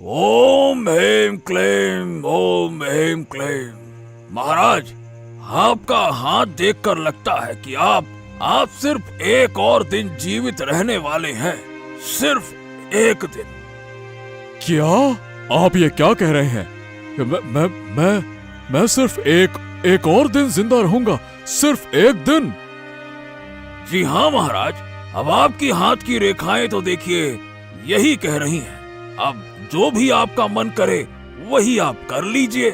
ओम ह्रीं क्लीं ओम ह्रीं क्लीं। महाराज, आपका हाथ देखकर लगता है कि आप सिर्फ एक और दिन जीवित रहने वाले हैं। सिर्फ एक दिन। क्या आप ये क्या कह रहे हैं? मैं सिर्फ एक और दिन जिंदा रहूंगा, सिर्फ एक दिन। जी हाँ महाराज, अब आपकी हाथ की रेखाएं तो देखिए, यही कह रही हैं। अब जो भी आपका मन करे वही आप कर लीजिए।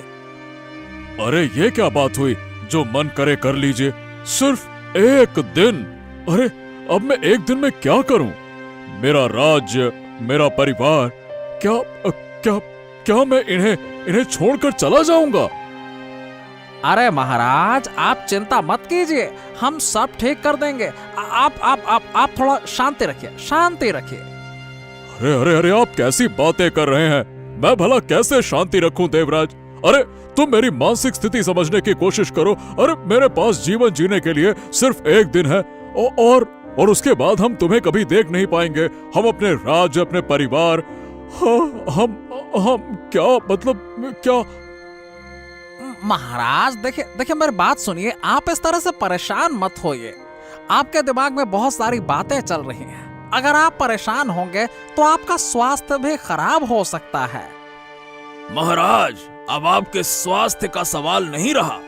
अरे ये क्या बात हुई, जो मन करे कर लीजिए, सिर्फ एक दिन? अरे अब मैं एक दिन में क्या करूं? मेरा राज्य, मेरा परिवार, क्या क्या क्या मैं इन्हें छोड़कर चला जाऊंगा? अरे महाराज, आप चिंता मत कीजिए, हम सब ठीक कर देंगे। आप थोड़ा शांति रखिए, शांति रखिए। अरे अरे अरे, आप कैसी बातें कर रहे हैं? मैं भला कैसे शांति रखूं देवराज? अरे तुम मेरी मानसिक स्थिति समझने की कोशिश करो। अरे मेरे पास जीवन जीने के लिए सिर्फ एक दिन है और उसके बाद हम तुम्हें कभी देख नहीं पाएंगे। हम अपने राज्य, अपने परिवार, हम क्या मतलब क्या? महाराज देखिए मेरी बात सुनिए, आप इस तरह से परेशान मत होइए। आपके दिमाग में बहुत सारी बातें चल रही हैं। अगर आप परेशान होंगे तो आपका स्वास्थ्य भी खराब हो सकता है। महाराज, अब आपके स्वास्थ्य का सवाल नहीं रहा,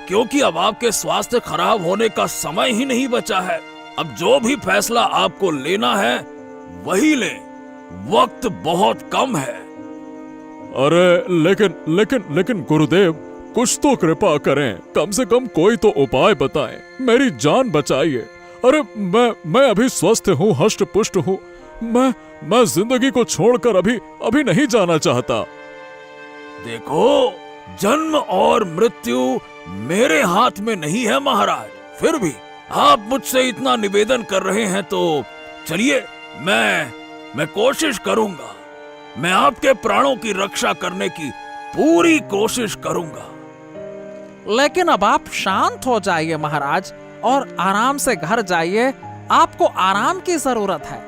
क्योंकि अब आपके स्वास्थ्य खराब होने का समय ही नहीं बचा है। अब जो भी फैसला आपको लेना है वही लें, वक्त बहुत कम है। अरे लेकिन गुरुदेव, कुछ तो कृपा करें, कम से कम कोई तो उपाय बताएं, मेरी जान बचाइए। अरे मैं अभी स्वस्थ हूँ, हष्ट पुष्ट हूँ। मैं जिंदगी को छोड़कर अभी नहीं जाना चाहता। देखो, जन्म और मृत्यु मेरे हाथ में नहीं है महाराज। फिर भी आप मुझसे इतना निवेदन कर रहे हैं तो चलिए, मैं कोशिश करूंगा। मैं आपके प्राणों की रक्षा करने की पूरी कोशिश करूंगा। लेकिन अब आप शांत हो जाइए महाराज, और आराम से घर जाइए। आपको आराम की जरूरत है।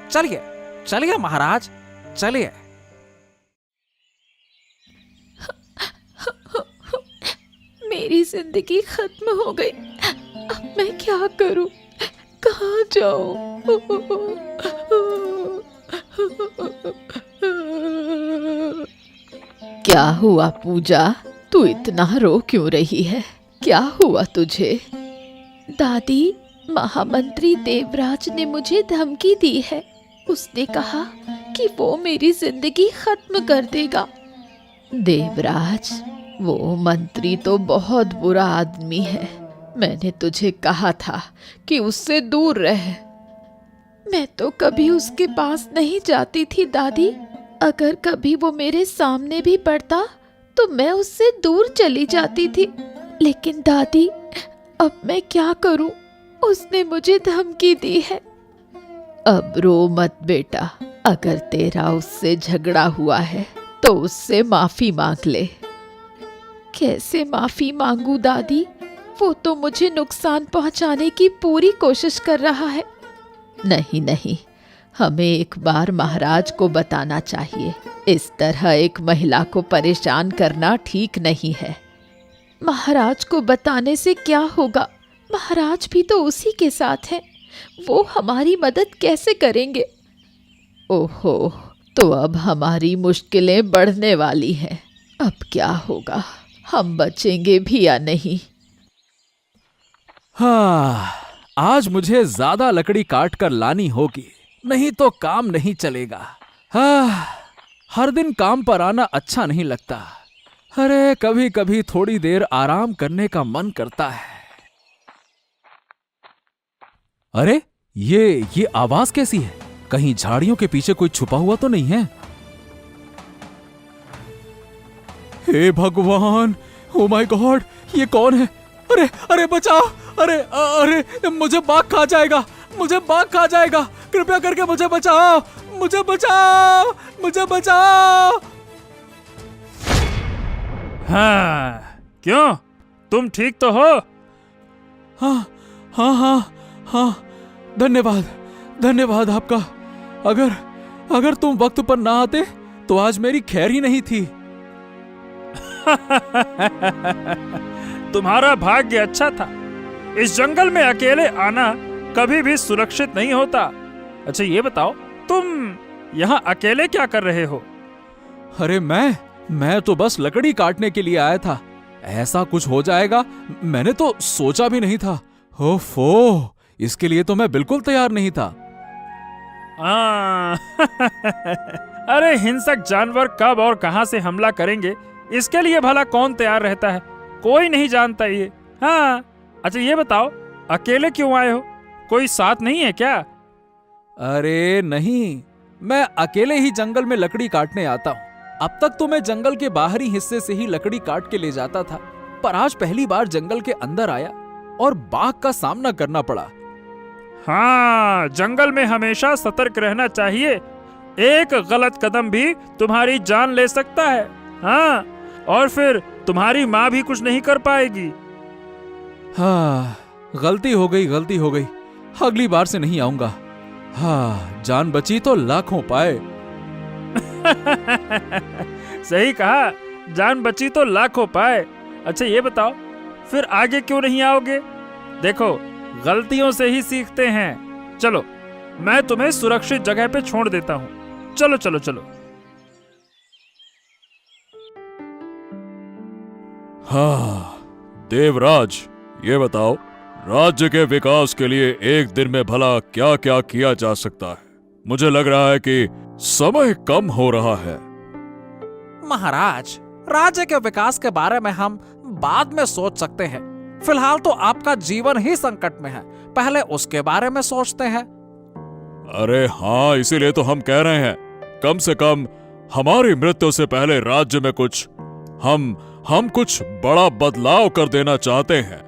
चलिए चलिए महाराज, चलिए। मेरी जिंदगी खत्म हो गई। अब मैं क्या करूं? कहाँ जाऊं? क्या हुआ पूजा, तू इतना रो क्यों रही है? क्या हुआ तुझे? दादी, महामंत्री देवराज ने मुझे धमकी दी है। उसने कहा कि वो मेरी जिंदगी खत्म कर देगा। देवराज, वो मंत्री तो बहुत बुरा आदमी है। मैंने तुझे कहा था कि उससे दूर रह। मैं तो कभी उसके पास नहीं जाती थी दादी। अगर कभी वो मेरे सामने भी पड़ता तो मैं उससे दूर चली जाती थी। लेकिन दादी, अब मैं क्या करूं? उसने मुझे धमकी दी है। अब रो मत बेटा, अगर तेरा उससे झगड़ा हुआ है तो उससे माफी मांग ले। कैसे माफी मांगू दादी? वो तो मुझे नुकसान पहुंचाने की पूरी कोशिश कर रहा है। नहीं, हमें एक बार महाराज को बताना चाहिए। इस तरह एक महिला को परेशान करना ठीक नहीं है। महाराज को बताने से क्या होगा? महाराज भी तो उसी के साथ हैं। वो हमारी मदद कैसे करेंगे? ओहो, तो अब हमारी मुश्किलें बढ़ने वाली हैं। अब क्या होगा? हम बचेंगे भी या नहीं? हाँ, आज मुझे ज्यादा लकड़ी काट कर लानी होगी, नहीं तो काम नहीं चलेगा। हाँ, हर दिन काम पर आना अच्छा नहीं लगता। अरे कभी कभी थोड़ी देर आराम करने का मन करता है। अरे ये आवाज कैसी है? कहीं झाड़ियों के पीछे कोई छुपा हुआ तो नहीं है? हे भगवान, ओ माय गॉड, ये कौन है? अरे बचाओ! अरे मुझे बाघ खा जाएगा, मुझे बाघ खा जाएगा। कृपया करके मुझे बचाओ, मुझे बचाओ, मुझे बचाओ। हाँ, क्यों? तुम ठीक तो हो? हाँ, धन्यवाद आपका। अगर तुम वक्त पर ना आते तो आज मेरी खैर ही नहीं थी। तुम्हारा भाग्य अच्छा था। इस जंगल में अकेले आना कभी भी सुरक्षित नहीं होता। अच्छा ये बताओ, तुम यहाँ अकेले क्या कर रहे हो? अरे मैं तो बस लकड़ी काटने के लिए आया था। ऐसा कुछ हो जाएगा मैंने तो सोचा भी नहीं था। ओफो, इसके लिए तो मैं बिल्कुल तैयार नहीं था। अरे हिंसक जानवर कब और कहां से हमला करेंगे, इसके लिए भला कौन तैयार रहता है? कोई नहीं जानता ये। हाँ, अच्छा ये बताओ, अकेले क्यों आए हो? कोई साथ नहीं है क्या? अरे नहीं, मैं अकेले ही जंगल में लकड़ी काटने आता हूँ। अब तक तो मैं जंगल के बाहरी हिस्से से ही लकड़ी काट के ले जाता था, पर आज पहली बार जंगल के अंदर आया और बाघ का सामना करना पड़ा। हाँ, जंगल में हमेशा सतर्क रहना चाहिए। एक गलत कदम भी तुम्हारी जान ले सकता है। हाँ, और फिर तुम्हारी माँ भी कुछ नहीं कर पाएगी। हाँ, गलती हो गई। अगली बार से नहीं आऊंगा। हाँ, जान बची तो लाखों पाए। सही कहा, जान बची तो लाखों पाए। अच्छा ये बताओ, फिर आगे क्यों नहीं आओगे? देखो, गलतियों से ही सीखते हैं। चलो, मैं तुम्हें सुरक्षित जगह पे छोड़ देता हूँ। चलो चलो चलो। हाँ, देवराज, ये बताओ, राज्य के विकास के लिए एक दिन में भला क्या क्या किया जा सकता है? मुझे लग रहा है कि समय कम हो रहा है। महाराज, राज्य के विकास के बारे में हम बाद में सोच सकते हैं। फिलहाल तो आपका जीवन ही संकट में है, पहले उसके बारे में सोचते हैं। अरे हाँ, इसीलिए तो हम कह रहे हैं, कम से कम हमारी मृत्यु से पहले राज्य में कुछ हम कुछ बड़ा बदलाव कर देना चाहते हैं।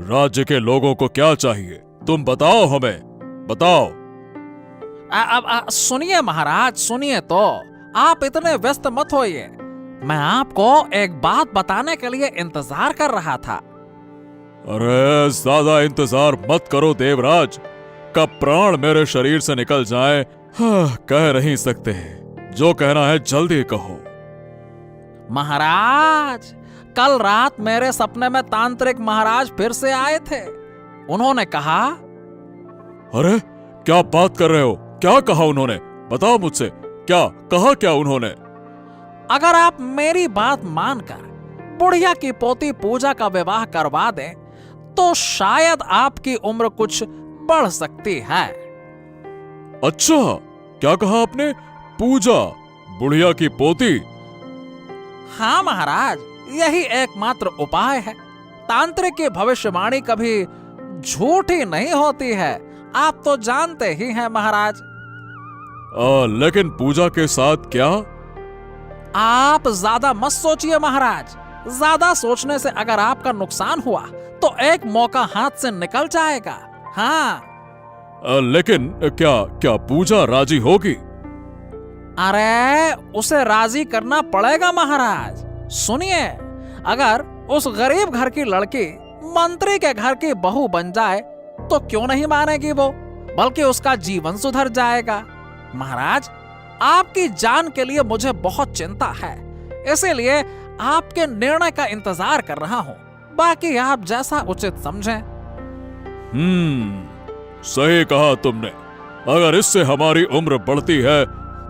राज्य के लोगों को क्या चाहिए, तुम बताओ, हमें बताओ। अब सुनिए महाराज, सुनिए तो। आप इतने व्यस्त मत होइए। मैं आपको एक बात बताने के लिए इंतजार कर रहा था। अरे ज्यादा इंतजार मत करो देवराज, कब प्राण मेरे शरीर से निकल जाए कह नहीं सकते। जो कहना है जल्दी कहो। महाराज, कल रात मेरे सपने में तांत्रिक महाराज फिर से आए थे। उन्होंने कहा। अरे क्या बात कर रहे हो? क्या कहा उन्होंने? बताओ मुझसे, क्या कहा? क्या उन्होंने? अगर आप मेरी बात मानकर बुढ़िया की पोती पूजा का विवाह करवा दें तो शायद आपकी उम्र कुछ बढ़ सकती है। अच्छा, क्या कहा आपने? पूजा, बुढ़िया की पोती? हाँ महाराज, यही एकमात्र उपाय है। तांत्रिक की भविष्यवाणी कभी झूठी नहीं होती है, आप तो जानते ही हैं महाराज। लेकिन पूजा के साथ क्या? आप ज्यादा मत सोचिए महाराज। ज्यादा सोचने से अगर आपका नुकसान हुआ तो एक मौका हाथ से निकल जाएगा। हाँ। लेकिन क्या पूजा राजी होगी? अरे उसे राजी करना पड़ेगा महाराज। सुनिए, अगर उस गरीब घर की लड़की मंत्री के घर की बहू बन जाए तो क्यों नहीं मानेगी वो, बल्कि उसका जीवन सुधर जाएगा। महाराज, आपकी जान के लिए मुझे बहुत चिंता है, इसीलिए आपके निर्णय का इंतजार कर रहा हूँ। बाकी आप जैसा उचित समझें। सही कहा तुमने। अगर इससे हमारी उम्र बढ़ती है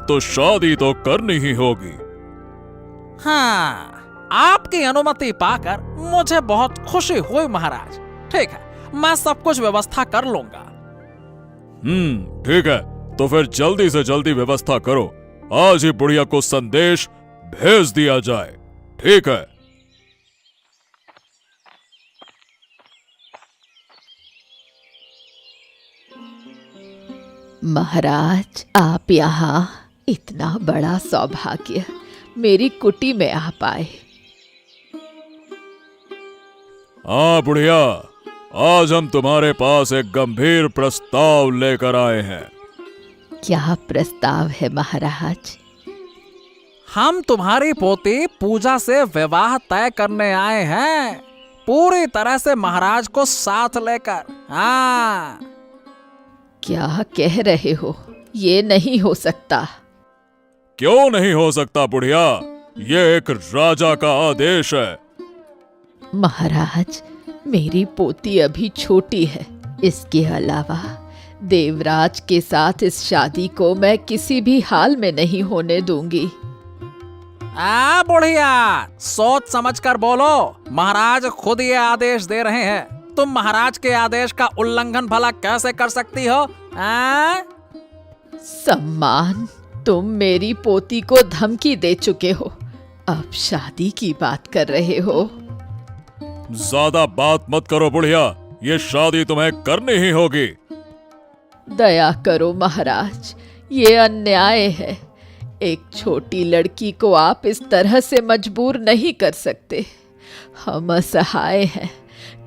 तो शादी तो करनी ही होगी। हाँ, आपकी अनुमति पाकर मुझे बहुत खुशी हुई महाराज। ठीक है, मैं सब कुछ व्यवस्था कर लूंगा। ठीक है, तो फिर जल्दी से जल्दी व्यवस्था करो। आज ही बुढ़िया को संदेश भेज दिया जाए। ठीक है। महाराज, आप यहाँ, इतना बड़ा सौभाग्य मेरी कुटी में आ पाए। हाँ बुढ़िया, आज हम तुम्हारे पास एक गंभीर प्रस्ताव लेकर आए हैं। क्या प्रस्ताव है महाराज? हम तुम्हारी पोती पूजा से विवाह तय करने आए हैं, पूरी तरह से महाराज को साथ लेकर। हाँ। क्या कह रहे हो? ये नहीं हो सकता। क्यों नहीं हो सकता बुढ़िया? ये एक राजा का आदेश है। महाराज, मेरी पोती अभी छोटी है। इसके अलावा देवराज के साथ इस शादी को मैं किसी भी हाल में नहीं होने दूंगी। बुढ़िया, सोच समझ कर बोलो। महाराज खुद ये आदेश दे रहे हैं, तुम महाराज के आदेश का उल्लंघन भला कैसे कर सकती हो? सम्मान, तुम मेरी पोती को धमकी दे चुके हो, अब शादी की बात कर रहे हो। ज्यादा बात मत करो बुढ़िया, ये शादी तुम्हें करनी ही होगी। दया करो महाराज, ये अन्याय है। एक छोटी लड़की को आप इस तरह से मजबूर नहीं कर सकते। हम असहाय हैं,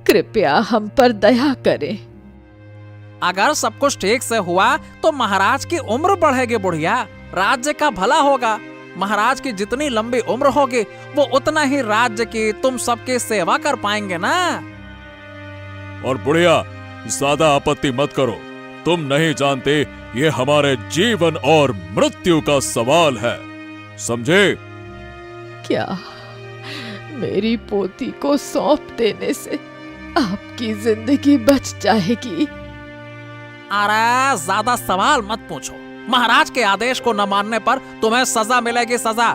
कृपया हम पर दया करें। अगर सब कुछ ठीक से हुआ तो महाराज की उम्र बढ़ेगी बुढ़िया, राज्य का भला होगा। महाराज की जितनी लंबी उम्र होगी वो उतना ही राज्य की तुम सबकी सेवा कर पाएंगे ना। और बुढ़िया, ज्यादा आपत्ति मत करो। तुम नहीं जानते ये हमारे जीवन और मृत्यु का सवाल है, समझे? क्या मेरी पोती को सौंप देने से आपकी जिंदगी बच जाएगी? अरे ज्यादा सवाल मत पूछो। महाराज के आदेश को न मानने पर तुम्हें सजा मिलेगी, सजा।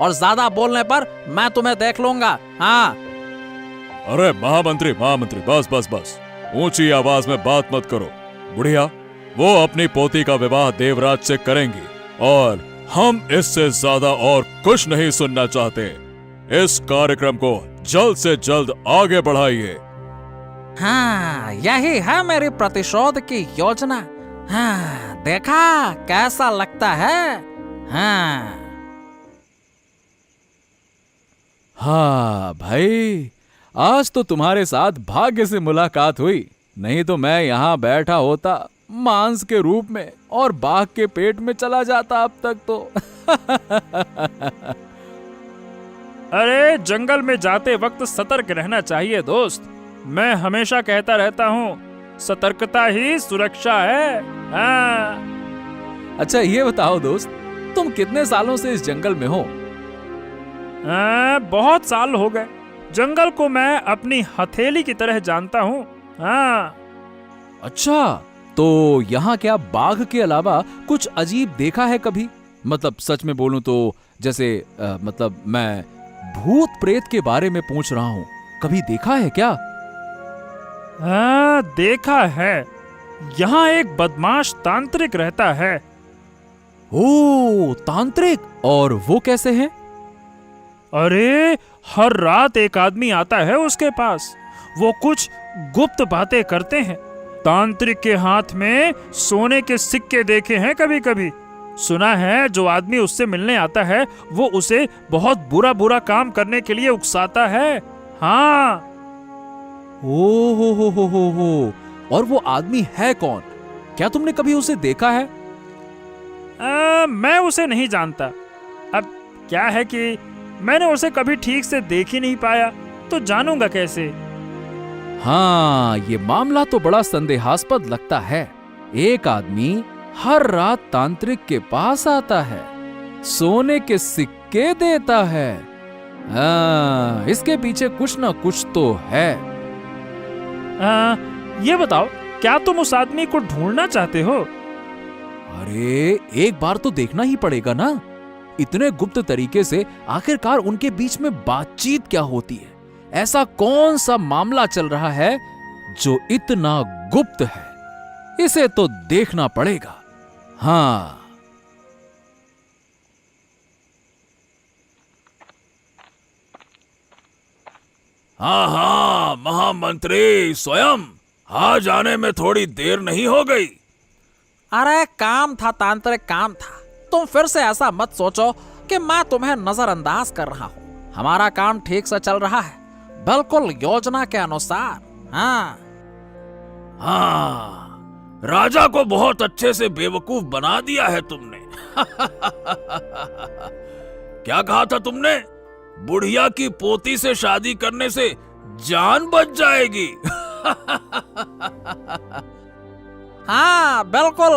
और ज्यादा बोलने पर मैं तुम्हें देख लूंगा। हाँ। अरे महामंत्री, बस बस बस, ऊंची आवाज में बात मत करो। बुढ़िया, वो अपनी पोती का विवाह देवराज से करेंगी और हम इससे ज्यादा और कुछ नहीं सुनना चाहते। इस कार्यक्रम को जल्द से जल्द आगे बढ़ाइए। हाँ, यही है मेरी प्रतिशोध की योजना। हाँ, देखा कैसा लगता है? हाँ भाई, आज तो तुम्हारे साथ भाग्य से मुलाकात हुई, नहीं तो मैं यहाँ बैठा होता मांस के रूप में और बाघ के पेट में चला जाता अब तक तो। अरे जंगल में जाते वक्त सतर्क रहना चाहिए दोस्त। मैं हमेशा कहता रहता हूँ, सतर्कता ही सुरक्षा है। हाँ। अच्छा ये बताओ दोस्त, तुम कितने सालों से इस जंगल में हो? बहुत साल हो गए। जंगल को मैं अपनी हथेली की तरह जानता हूँ। हाँ। अच्छा, तो यहाँ क्या बाघ के अलावा कुछ अजीब देखा है कभी? मतलब सच में बोलूं तो जैसे मतलब मैं भूत प्रेत के बारे में पूछ रहा हूँ, कभी देखा है क्या? हाँ, देखा है। यहाँ एक बदमाश तांत्रिक रहता है। ओ, तांत्रिक? और वो कैसे है? अरे हर रात एक आदमी आता है उसके पास। वो कुछ गुप्त बातें करते हैं। तांत्रिक के हाथ में सोने के सिक्के देखे हैं कभी कभी। सुना है जो आदमी उससे मिलने आता है वो उसे बहुत बुरा बुरा काम करने के लिए उकसाता है। हाँ। ओ हो। और वो आदमी है कौन? क्या तुमने कभी उसे देखा है? मैं उसे नहीं जानता। अब क्या है कि मैंने उसे कभी ठीक से देख ही नहीं पाया, तो जानूंगा कैसे? हाँ, ये मामला तो बड़ा संदेहास्पद लगता है। एक आदमी हर रात तांत्रिक के पास आता है, सोने के सिक्के देता है। हाँ, इसके पीछे कुछ ना कुछ तो है। ये बताओ, क्या तुम उस आदमी को ढूंढना चाहते हो? अरे एक बार तो देखना ही पड़ेगा ना। इतने गुप्त तरीके से आखिरकार उनके बीच में बातचीत क्या होती है? ऐसा कौन सा मामला चल रहा है जो इतना गुप्त है? इसे तो देखना पड़ेगा। हाँ। हाँ, महामंत्री स्वयं, आज आने में थोड़ी देर नहीं हो गई? अरे काम था तांत्रिक, काम था। तुम फिर से ऐसा मत सोचो कि मैं तुम्हें नजरअंदाज कर रहा हूँ। हमारा काम ठीक से चल रहा है, बिल्कुल योजना के अनुसार। हाँ, राजा को बहुत अच्छे से बेवकूफ बना दिया है तुमने। क्या कहा था तुमने? बुढ़िया की पोती से शादी करने से जान बच जाएगी। हाँ बिल्कुल,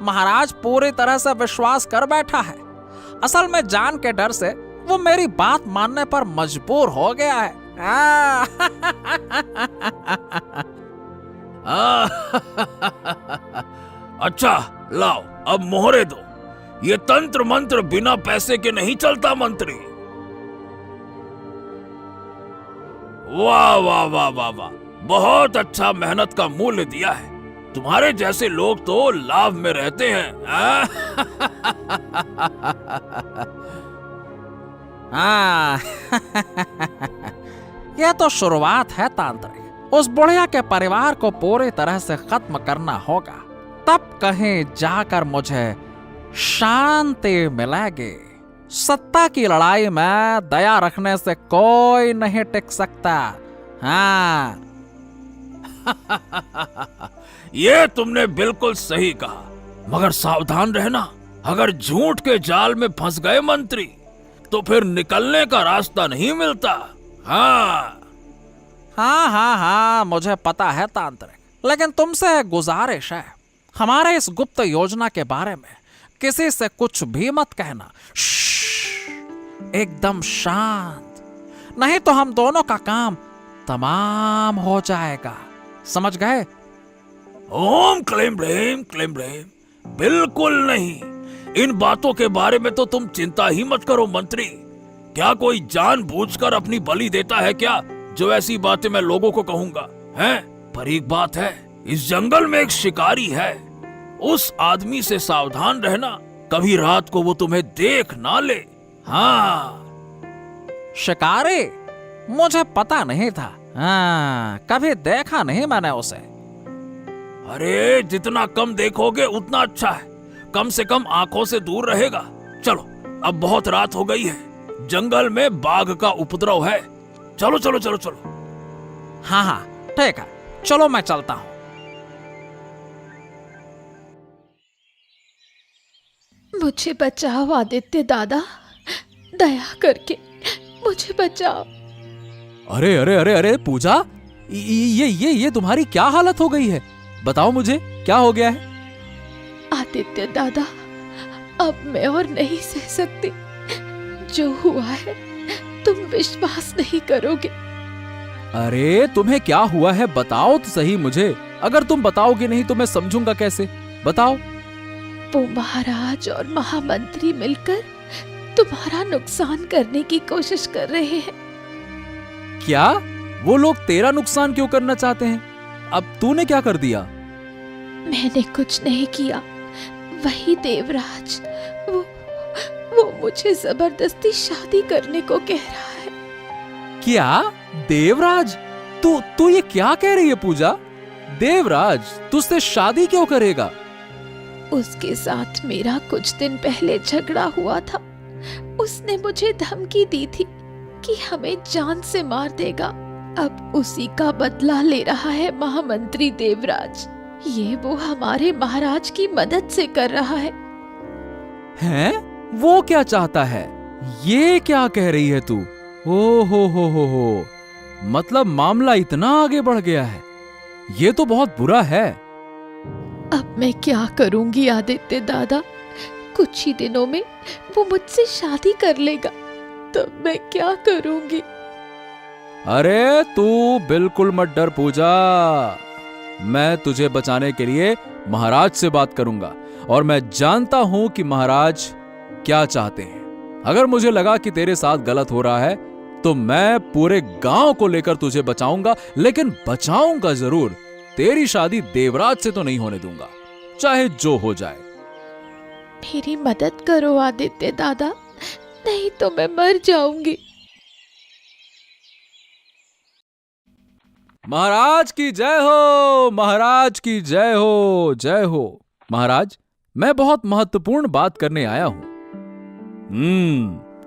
महाराज पूरी तरह से विश्वास कर बैठा है। असल में जान के डर से वो मेरी बात मानने पर मजबूर हो गया है। अच्छा लाओ, अब मोहरे दो। ये तंत्र मंत्र बिना पैसे के नहीं चलता मंत्री। वाह वाह वाह वाह वाह, बहुत अच्छा मेहनत का मूल्य दिया है। तुम्हारे जैसे लोग तो लाभ में रहते हैं। हाँ। यह तो शुरुआत है तांत्रिक। उस बुढ़िया के परिवार को पूरी तरह से खत्म करना होगा, तब कहीं जाकर मुझे शांति मिलेगी। सत्ता की लड़ाई में दया रखने से कोई नहीं टिक सकता। हाँ। ये तुमने बिल्कुल सही कहा, मगर सावधान रहना। अगर झूठ के जाल में फंस गए मंत्री तो फिर निकलने का रास्ता नहीं मिलता। हाँ हाँ हाँ हाँ, मुझे पता है तांत्रिक, लेकिन तुमसे गुजारिश है, हमारे इस गुप्त योजना के बारे में किसी से कुछ भी मत कहना। एकदम शांत, नहीं तो हम दोनों का काम तमाम हो जाएगा। समझ गए? ओम क्लीम ब्लीम क्लीम ब्लीम। बिल्कुल नहीं, इन बातों के बारे में तो तुम चिंता ही मत करो मंत्री। क्या कोई जानबूझकर अपनी बलि देता है क्या, जो ऐसी बातें मैं लोगों को कहूंगा? हैं? पर एक बात है, इस जंगल में एक शिकारी है। उस आदमी से सावधान रहना, कभी रात को वो तुम्हें देख ना ले। हाँ। शिकारी? मुझे पता नहीं था। हाँ, कभी देखा नहीं मैंने उसे। अरे जितना कम देखोगे उतना अच्छा है, कम से कम आंखों से दूर रहेगा। चलो, अब बहुत रात हो गई है, जंगल में बाघ का उपद्रव है। चलो चलो चलो चलो। हाँ हाँ ठीक है, चलो मैं चलता हूँ। मुझे बचाओ आदित्य दादा, दया करके मुझे बचाओ। अरे अरे अरे अरे पूजा, ये तुम्हारी क्या हालत हो गई है? बताओ मुझे, क्या हो गया है? आदित्य दादा, अब मैं और नहीं सह सकती। जो हुआ है तुम विश्वास नहीं करोगे। अरे तुम्हें क्या हुआ है, बताओ तो सही मुझे। अगर तुम बताओगे नहीं तो मैं समझूंगा कैसे, बताओ। वो महाराज और महामंत्री मिलकर तुम्हारा नुकसान करने की कोशिश कर रहे हैं। क्या? वो लोग तेरा नुकसान क्यों करना चाहते हैं? अब तूने क्या कर दिया? मैंने कुछ नहीं किया, वही देवराज, वो मुझे जबरदस्ती शादी करने को कह रहा है। क्या? देवराज? तू ये क्या कह रही है पूजा? देवराज तुझसे शादी क्यों करेगा? उसके साथ मेरा कुछ दिन पहले झगड़ा हुआ था। उसने मुझे धमकी दी थी कि हमें जान से मार देगा। अब उसी का बदला ले रहा है महामंत्री देवराज। ये वो हमारे महाराज की मदद से कर रहा है। हैं? वो क्या चाहता है? ये क्या कह रही है तू? ओ हो, मतलब मामला इतना आगे बढ़ गया है। ये तो बहुत बुरा है। अब मैं क्या करूंगी आदित्य दादा? कुछ ही दिनों में वो मुझसे शादी कर लेगा, तब मैं क्या करूंगी? अरे तू बिल्कुल मत डर पूजा, मैं तुझे बचाने के लिए महाराज से बात करूंगा और मैं जानता हूं कि महाराज क्या चाहते हैं। अगर मुझे लगा कि तेरे साथ गलत हो रहा है तो मैं पूरे गांव को लेकर तुझे बचाऊंगा, लेकिन बचाऊंगा जरूर। तेरी शादी देवराज से तो नहीं होने दूंगा, चाहे जो हो जाए। मेरी मदद करो आदित्य दादा, नहीं तो मैं मर जाऊंगी। महाराज की जय हो, महाराज की जय हो, जय हो। महाराज, मैं बहुत महत्वपूर्ण बात करने आया हूं।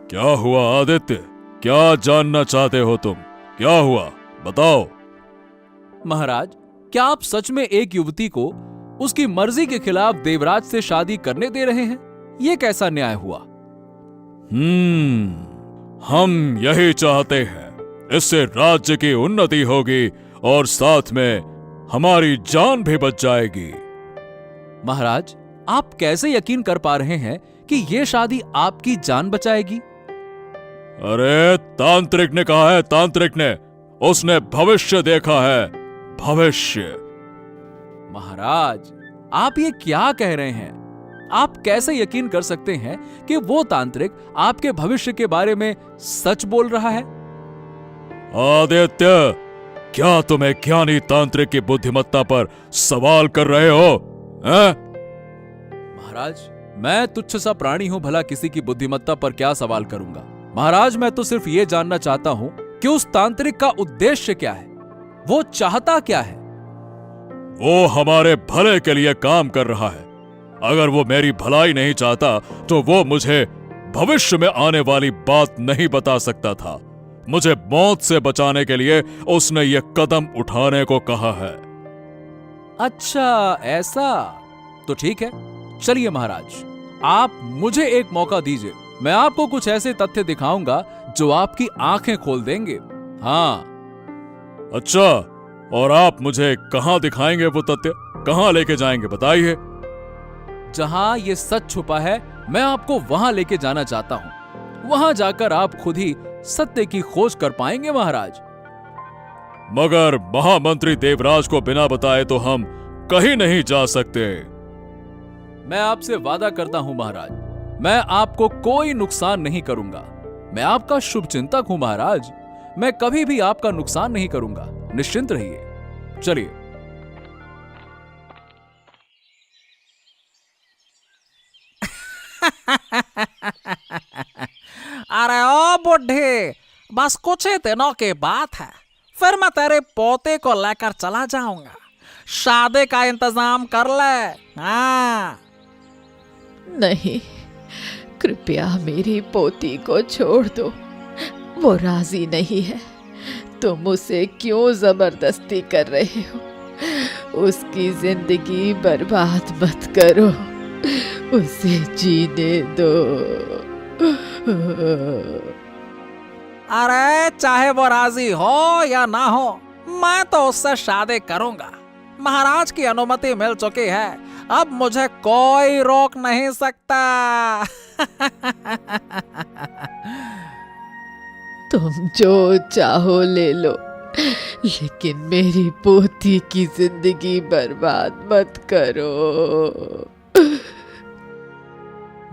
क्या हुआ आदित्य? क्या जानना चाहते हो तुम? क्या हुआ, बताओ। महाराज, क्या आप सच में एक युवती को उसकी मर्जी के खिलाफ देवराज से शादी करने दे रहे हैं? यह कैसा न्याय हुआ? हम यही चाहते हैं। इससे राज्य की उन्नति होगी और साथ में हमारी जान भी बच जाएगी। महाराज, आप कैसे यकीन कर पा रहे हैं कि ये शादी आपकी जान बचाएगी? अरे तांत्रिक ने कहा है, तांत्रिक ने। उसने भविष्य देखा है, भविष्य। महाराज, आप ये क्या कह रहे हैं? आप कैसे यकीन कर सकते हैं कि वो तांत्रिक आपके भविष्य के बारे में सच बोल रहा है? आदित्य, क्या तुम एक ज्ञानी तांत्रिक की बुद्धिमत्ता पर सवाल कर रहे हो? हैं? महाराज, मैं तुच्छ सा प्राणी हूं, भला किसी की बुद्धिमत्ता पर क्या सवाल करूंगा? महाराज, मैं तो सिर्फ ये जानना चाहता हूं कि उस तांत्रिक का उद्देश्य क्या है, वो चाहता क्या है? वो हमारे भले के लिए काम कर रहा है। अगर वो मेरी भलाई नहीं चाहता तो वो मुझे भविष्य में आने वाली बात नहीं बता सकता था। मुझे मौत से बचाने के लिए उसने ये कदम उठाने को कहा है। अच्छा, ऐसा तो ठीक है। चलिए महाराज, आप मुझे एक मौका दीजिए। मैं आपको कुछ ऐसे तथ्य दिखाऊंगा जो आपकी आंखें खोल देंगे। हाँ। अच्छा, और आप मुझे कहां दिखाएंगे वो तथ्य? कहां लेके जाएंगे, बताइए। जहां ये सच छुपा है, मैं आपको वहां लेके जाना चाहता हूं। वहां जाकर आप खुद ही सत्य की खोज कर पाएंगे महाराज। मगर महामंत्री देवराज को बिना बताए तो हम कहीं नहीं जा सकते। मैं आपसे वादा करता हूं महाराज, मैं आपको कोई नुकसान नहीं करूंगा। मैं आपका शुभ चिंतक हूं महाराज, मैं कभी भी आपका नुकसान नहीं करूंगा, निश्चिंत रहिए। चलिए। अरे ओ बुढ़े, बस कुछ ही दिनों की बात है, फिर मैं तेरे पोते को लेकर चला जाऊंगा। शादी का इंतजाम कर ले। हाँ। नहीं, कृपया मेरी पोती को छोड़ दो। वो राजी नहीं है। तुम उसे क्यों जबरदस्ती कर रहे हो? उसकी जिंदगी बर्बाद मत करो, उसे जीने दो। अरे चाहे वो राजी हो या ना हो, मैं तो उससे शादी करूंगा। महाराज की अनुमति मिल चुकी है, अब मुझे कोई रोक नहीं सकता। तुम जो चाहो ले लो, लेकिन मेरी पोती की जिंदगी बर्बाद मत करो।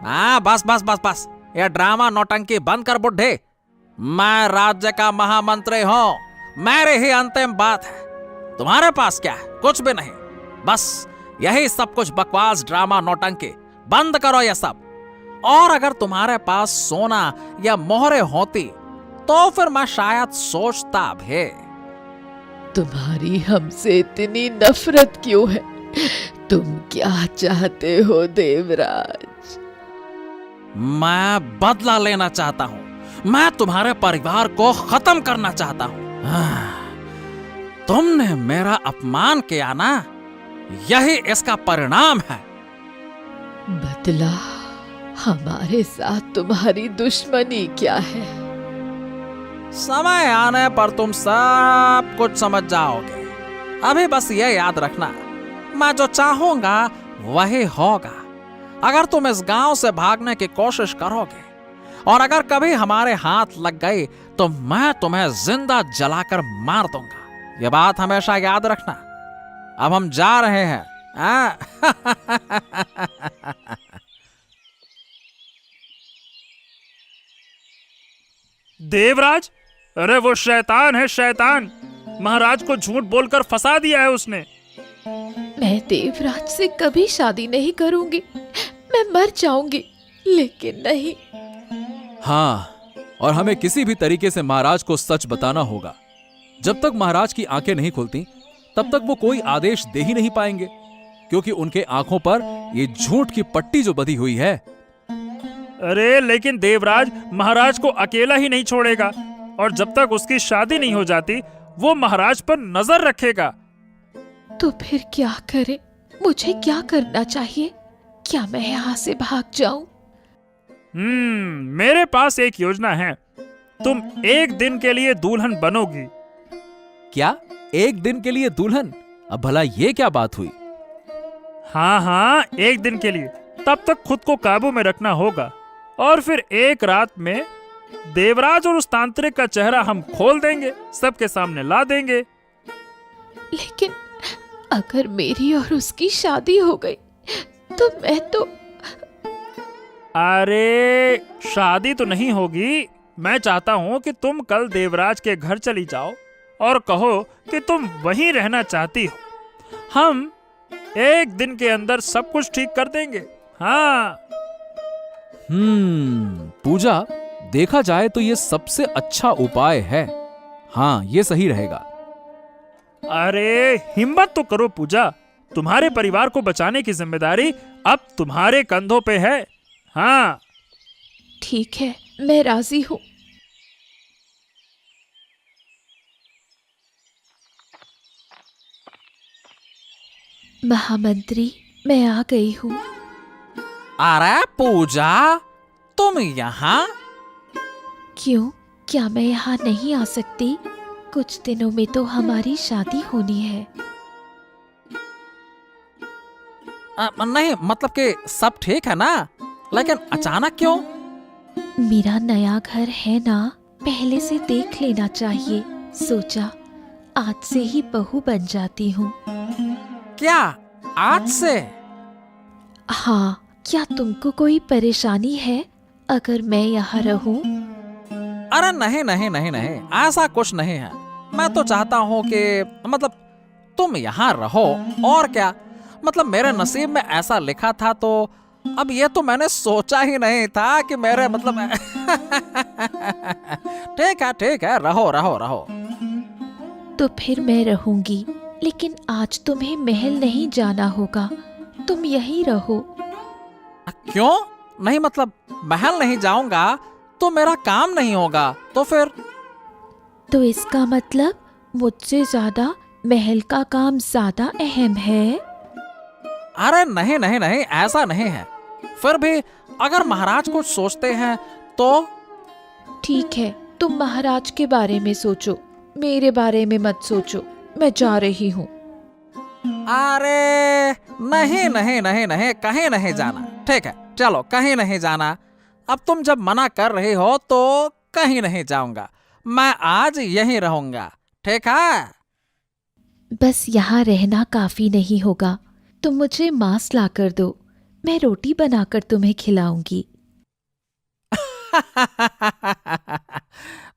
हाँ, बस बस बस बस, ये ड्रामा नौटंकी बंद कर बुढ़े। मैं राज्य का महामंत्री हूं, मेरी ही अंतिम बात है। तुम्हारे पास क्या है? कुछ भी नहीं। बस यही सब कुछ बकवास, ड्रामा, नौटंकी बंद करो ये सब। और अगर तुम्हारे पास सोना या मोहरे होती तो फिर मैं शायद सोचता भी। तुम्हारी हमसे इतनी नफरत क्यों है? तुम क्या चाहते हो देवराज? मैं बदला लेना चाहता हूं। मैं तुम्हारे परिवार को खत्म करना चाहता हूं। तुमने मेरा अपमान किया ना, यही इसका परिणाम है। बदला? हमारे साथ तुम्हारी दुश्मनी क्या है? समय आने पर तुम सब कुछ समझ जाओगे। अभी बस ये याद रखना, मैं जो चाहूंगा वही होगा। अगर तुम इस गांव से भागने की कोशिश करोगे और अगर कभी हमारे हाथ लग गई तो मैं तुम्हें जिंदा जलाकर मार दूंगा। यह बात हमेशा याद रखना। अब हम जा रहे हैं। देवराज, अरे वो शैतान है, शैतान। महाराज को झूठ बोलकर फंसा दिया है उसने। मैं देवराज से कभी शादी नहीं करूंगी। मैं मर जाऊंगी, लेकिन नहीं। हाँ, और हमें किसी भी तरीके से महाराज को सच बताना होगा। जब तक महाराज की आंखें नहीं खुलती तब तक वो कोई आदेश दे ही नहीं पाएंगे, क्योंकि उनके आंखों पर ये झूठ की पट्टी जो बंधी हुई है। अरे लेकिन देवराज महाराज को अकेला ही नहीं छोड़ेगा, और जब तक उसकी शादी नहीं हो जाती वो महाराज पर नजर रखेगा। तो फिर क्या करे? मुझे क्या करना चाहिए? क्या मैं यहाँ से भाग जाऊं? मेरे पास एक योजना है। तुम एक दिन के लिए दुल्हन बनोगी। क्या? एक दिन के लिए दुल्हन? अब भला ये क्या बात हुई? हाँ हाँ, एक दिन के लिए। तब तक खुद को काबू में रखना होगा और फिर एक रात में देवराज और उस तांत्रिक का चेहरा हम खोल देंगे, सबके सामने ला देंगे। लेकिन अगर मेरी और उसकी शादी हो गई तो मैं तो। अरे शादी तो नहीं होगी। मैं चाहता हूँ कि तुम कल देवराज के घर चली जाओ और कहो कि तुम वहीं रहना चाहती हो। हम एक दिन के अंदर सब कुछ ठीक कर देंगे। हाँ। पूजा, देखा जाए तो ये सबसे अच्छा उपाय है। हाँ, ये सही रहेगा। अरे हिम्मत तो करो पूजा, तुम्हारे परिवार को बचाने की जिम्मेदारी अब तुम्हारे कंधों पे है। हाँ ठीक है, मैं राजी हूँ। महामंत्री, मैं आ गई हूँ। अरे पूजा, तुम यहाँ? क्यों, क्या मैं यहाँ नहीं आ सकती? कुछ दिनों में तो हमारी शादी होनी है। नहीं, मतलब कि सब ठीक है ना, लेकिन अचानक क्यों? मेरा नया घर है ना, पहले से देख लेना चाहिए। सोचा आज से ही बहू बन जाती हूँ। क्या आज से? हाँ, क्या तुमको कोई परेशानी है अगर मैं यहाँ रहूँ? अरे नहीं नहीं नहीं नहीं, ऐसा कुछ नहीं है। मैं तो चाहता हूँ कि मतलब तुम यहाँ रहो, और क्या। मतलब मेरे नसीब में ऐसा लिखा था, तो अब ये तो मैंने सोचा ही नहीं था कि मेरे मतलब ठीक है, रहो रहो रहो। तो फिर मैं रहूंगी, लेकिन आज तुम्हें महल नहीं जाना होगा, तुम यहीं रहो। क्यों नहीं? मतलब महल नहीं जाऊंगा तो मेरा काम नहीं होगा, तो फिर? तो इसका मतलब मुझसे ज्यादा महल का काम ज्यादा अहम है? अरे नहीं नहीं नहीं, ऐसा नहीं है। फिर भी अगर महाराज कुछ सोचते हैं तो? ठीक है, तुम महाराज के बारे में सोचो, मेरे बारे में मत सोचो। मैं जा रही हूँ। अरे नहीं नहीं नहीं नहीं, कहीं नहीं जाना। ठीक है, चलो, कहीं नहीं जाना। अब तुम जब मना कर रही हो तो कहीं नहीं जाऊंगा, मैं आज यहीं रहूंगा। ठीक है? बस यहाँ रहना काफी नहीं होगा, तुम मुझे मांस ला कर दो, मैं रोटी बनाकर तुम्हें खिलाऊंगी।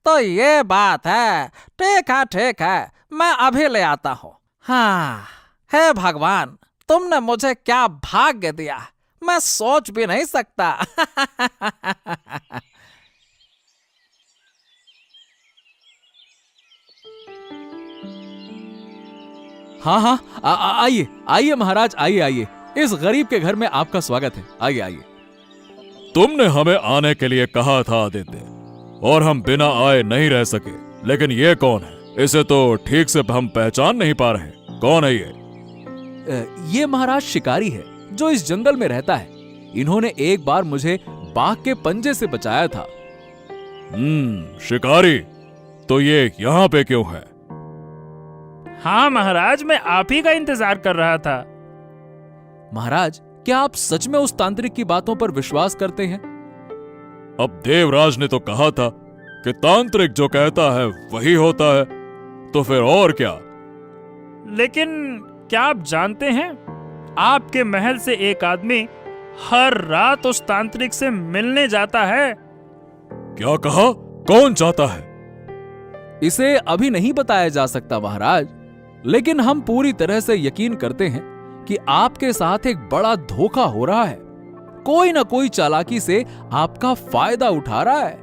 तो ये बात है। ठीक है, मैं अभी ले आता हूँ। हाँ, हे भगवान, तुमने मुझे क्या भाग्य दिया, मैं सोच भी नहीं सकता। हाँ हाँ, आइए आइए महाराज, आइए। इस गरीब के घर में आपका स्वागत है। आइए। तुमने हमें आने के लिए कहा था आदित्य, और हम बिना आए नहीं रह सके। लेकिन ये कौन है? इसे तो ठीक से हम पहचान नहीं पा रहे। कौन है ये महाराज शिकारी है जो इस जंगल में रहता है। इन्होंने एक बार मुझे बाघ के पंजे से बचाया था। शिकारी, तो ये यहाँ पे क्यों है? हाँ महाराज, मैं आप ही का इंतजार कर रहा था। महाराज, क्या आप सच में उस तांत्रिक की बातों पर विश्वास करते हैं? अब देवराज ने तो कहा था कि तांत्रिक जो कहता है वही होता है, तो फिर और क्या? लेकिन क्या आप जानते हैं, आपके महल से एक आदमी हर रात उस तांत्रिक से मिलने जाता है। क्या कहा? कौन जाता है? इसे अभी नहीं बताया जा सकता महाराज, लेकिन हम पूरी तरह से यकीन करते हैं कि आपके साथ एक बड़ा धोखा हो रहा है। कोई ना कोई चालाकी से आपका फायदा उठा रहा है।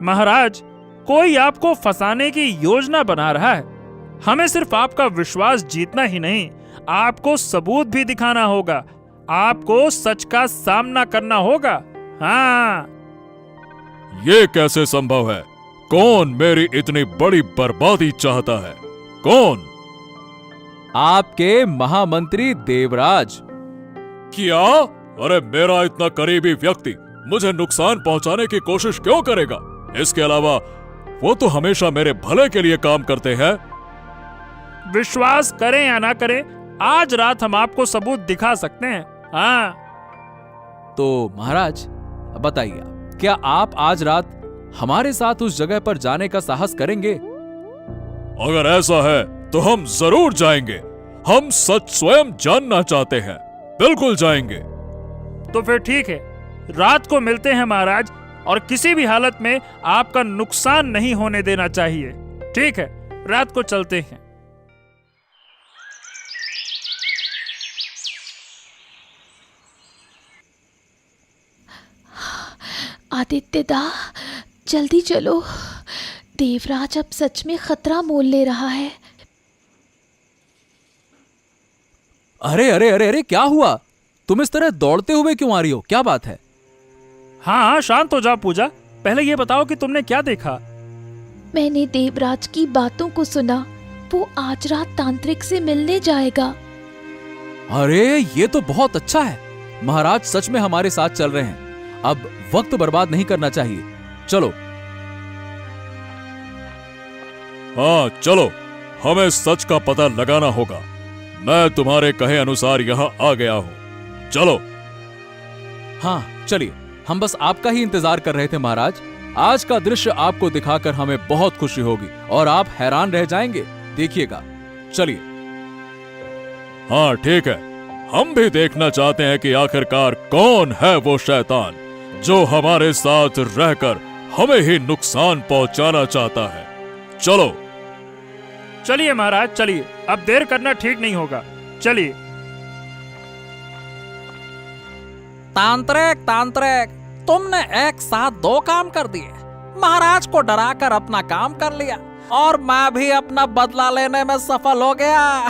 महाराज, कोई आपको फंसाने की योजना बना रहा है। हमें सिर्फ आपका विश्वास जीतना ही नहीं, आपको सबूत भी दिखाना होगा। आपको सच का सामना करना होगा। हाँ। ये कैसे संभव है? कौन मेरी इतनी बड़ी बर्बादी चाहता है? कौन? आपके महामंत्री देवराज। क्या? अरे मेरा इतना करीबी व्यक्ति मुझे नुकसान पहुंचाने की कोशिश क्यों करेगा? इसके अलावा वो तो हमेशा मेरे भले के लिए काम करते हैं। विश्वास करें या ना करें, आज रात हम आपको सबूत दिखा सकते हैं। हाँ। तो महाराज बताइए, क्या आप आज रात हमारे साथ उस जगह पर जाने का साहस करेंगे? अगर ऐसा है तो हम जरूर जाएंगे। हम सच स्वयं जानना चाहते हैं। बिल्कुल जाएंगे। तो फिर ठीक है, रात को मिलते हैं महाराज, और किसी भी हालत में आपका नुकसान नहीं होने देना चाहिए। ठीक है, रात को चलते हैं। आदित्यदा, जल्दी चलो। देवराज अब सच में खतरा मोल ले रहा है। अरे अरे अरे अरे, क्या हुआ? तुम इस तरह दौड़ते हुए क्यों आ रही हो? क्या बात है? हाँ, शांत हो जाओ पूजा। पहले ये बताओ कि तुमने क्या देखा। मैंने देवराज की बातों को सुना। वो आज रात तांत्रिक से मिलने जाएगा। अरे ये तो बहुत अच्छा है। महाराज सच में हमारे साथ चल रहे हैं। अब वक्त बर्बाद नहीं करना चाहिए। चलो। हाँ चलो, हमें सच का पता लगाना होगा। मैं तुम्हारे कहे अनुसार यहाँ आ गया हूँ। चलो। हाँ चलिए, हम बस आपका ही इंतजार कर रहे थे महाराज। आज का दृश्य आपको दिखाकर हमें बहुत खुशी होगी और आप हैरान रह जाएंगे। देखिएगा। चलिए। हाँ ठीक है, हम भी देखना चाहते हैं कि आखिरकार कौन है वो शैतान जो हमारे साथ रहकर हमें ही नुकसान पहुंचाना चाहता है। चलो। चलिए महाराज, चलिए। अब देर करना ठीक नहीं होगा। चलिए। तांत्रिक, तांत्रिक, तुमने एक साथ दो काम कर दिए। महाराज को डराकर अपना काम कर लिया और मैं भी अपना बदला लेने में सफल हो गया।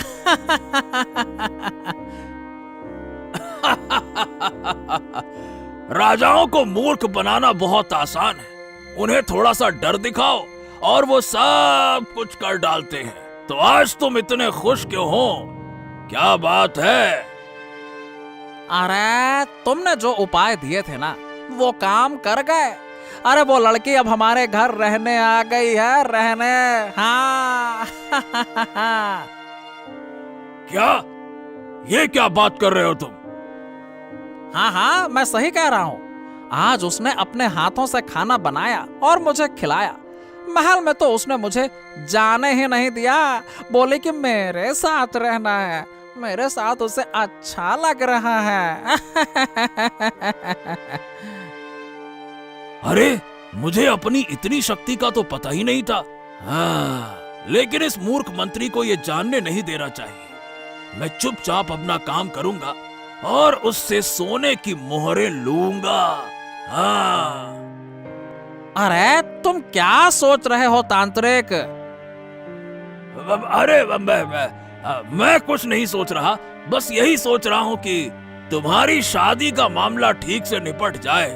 राजाओं को मूर्ख बनाना बहुत आसान है। उन्हें थोड़ा सा डर दिखाओ और वो सब कुछ कर डालते हैं। तो आज तुम इतने खुश क्यों हो? क्या बात है? अरे तुमने जो उपाय दिए थे ना, वो काम कर गए। अरे वो लड़की अब हमारे घर रहने आ गई है, रहने। हाँ। क्या? ये क्या बात कर रहे हो तुम? हाँ हाँ, मैं सही कह रहा हूँ। आज उसने अपने हाथों से खाना बनाया और मुझे खिलाया। महल में तो उसने मुझे जाने ही नहीं दिया। बोले कि मेरे साथ रहना है, मेरे साथ उसे अच्छा लग रहा है। अरे, मुझे अपनी इतनी शक्ति का तो पता ही नहीं था। हाँ, लेकिन इस मूर्ख मंत्री को ये जानने नहीं देना चाहिए। मैं चुपचाप अपना काम करूंगा और उससे सोने की मोहरें लूंगा। हाँ। अरे तुम क्या सोच रहे हो तांत्रिक? अरे मैं कुछ नहीं सोच रहा। बस यही सोच रहा हूँ कि तुम्हारी शादी का मामला ठीक से निपट जाए।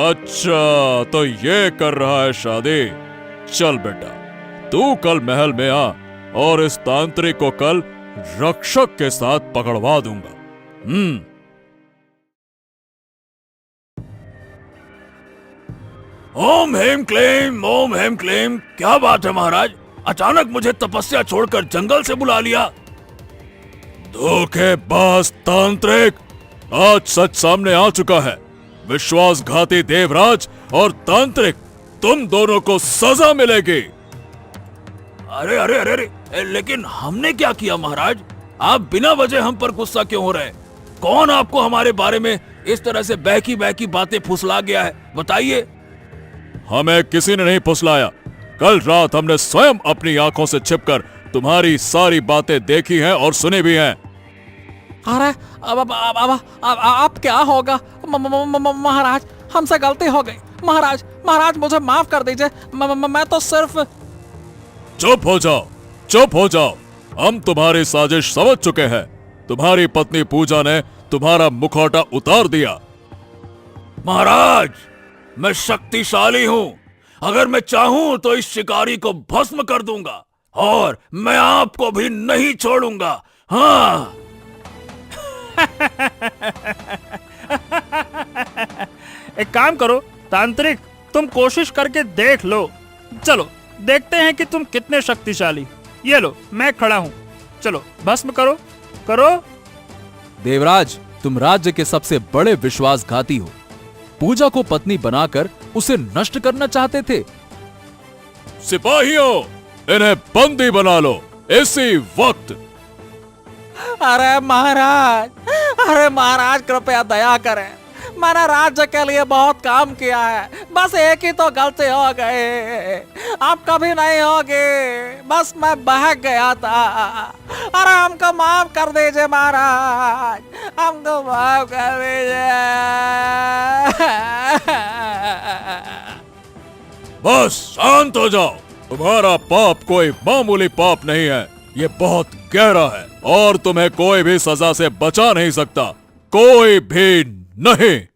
अच्छा, तो ये कर रहा है शादी। चल बेटा, तू कल महल में आ और इस तांत्रिक को कल रक्षक के साथ पकड़वा दूंगा। ओम हेम क्लेम, ओम हेम क्लेम। क्या बात है महाराज, अचानक मुझे तपस्या छोड़कर जंगल से बुला लिया। धोखेबाज तांत्रिक, आज सच सामने आ चुका है। विश्वासघाती देवराज और तांत्रिक, तुम दोनों को सजा मिलेगी। अरे अरे अरे अरे, लेकिन हमने क्या किया महाराज? आप बिना वजह हम पर गुस्सा क्यों हो रहे? कौन आपको हमारे बारे में इस तरह से बहकी बहकी बातें फुसला गया है? बताइए। हमें किसी ने नहीं फुसलाया। कल रात हमने स्वयं अपनी आंखों से छिपकर तुम्हारी सारी बातें देखी हैं और सुनी भी हैं। अरे अब क्या होगा? महाराज, हमसे गलती हो गई। महाराज, महाराज मुझे माफ कर दीजिए। मैं तो सिर्फ। चुप हो जाओ, चुप हो जाओ। हम तुम्हारी साजिश समझ चुके हैं। तुम्हारी पत्नी पूजा ने तुम्हारा मुखौटा उतार दिया। महाराज, मैं शक्तिशाली हूँ। अगर मैं चाहूं तो इस शिकारी को भस्म कर दूंगा और मैं आपको भी नहीं छोड़ूंगा। हाँ। एक काम करो तांत्रिक, तुम कोशिश करके देख लो। चलो देखते हैं कि तुम कितने शक्तिशाली। ये लो, मैं खड़ा हूं। चलो भस्म करो करो। देवराज, तुम राज्य के सबसे बड़े विश्वासघाती हो। पूजा को पत्नी बनाकर उसे नष्ट करना चाहते थे। सिपाहियों, इन्हें बंदी बना लो इसी वक्त। अरे महाराज कृपया दया करें। मैंने राज्य के लिए बहुत काम किया है, बस एक ही तो गलती हो गई, अब कभी नहीं होगी, बस मैं बहक गया था। अरे हमको माफ कर दीजिए महाराज, हमको माफ कर दीजिए। बस शांत हो जाओ। तुम्हारा पाप कोई मामूली पाप नहीं है, ये बहुत गहरा है और तुम्हें कोई भी सजा से बचा नहीं सकता, कोई भी नहीं।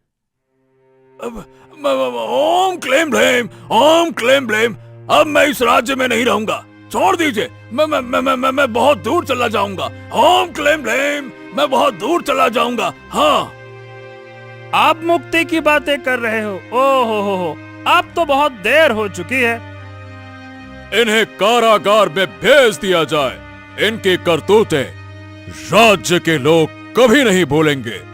ओम क्लेम ब्लेम, ओम क्लेम ब्लेम। अब मैं इस राज्य में नहीं रहूंगा, छोड़ दीजिए। मैं बहुत दूर चला जाऊंगा। ओम क्लेम ब्लेम, मैं बहुत दूर चला जाऊंगा। हाँ, आप मुक्ति की बातें कर रहे हो? ओहो, अब तो बहुत देर हो चुकी है। इन्हें कारागार में भेज दिया जाए। इनकी करतूतें राज्य के लोग कभी नहीं भूलेंगे।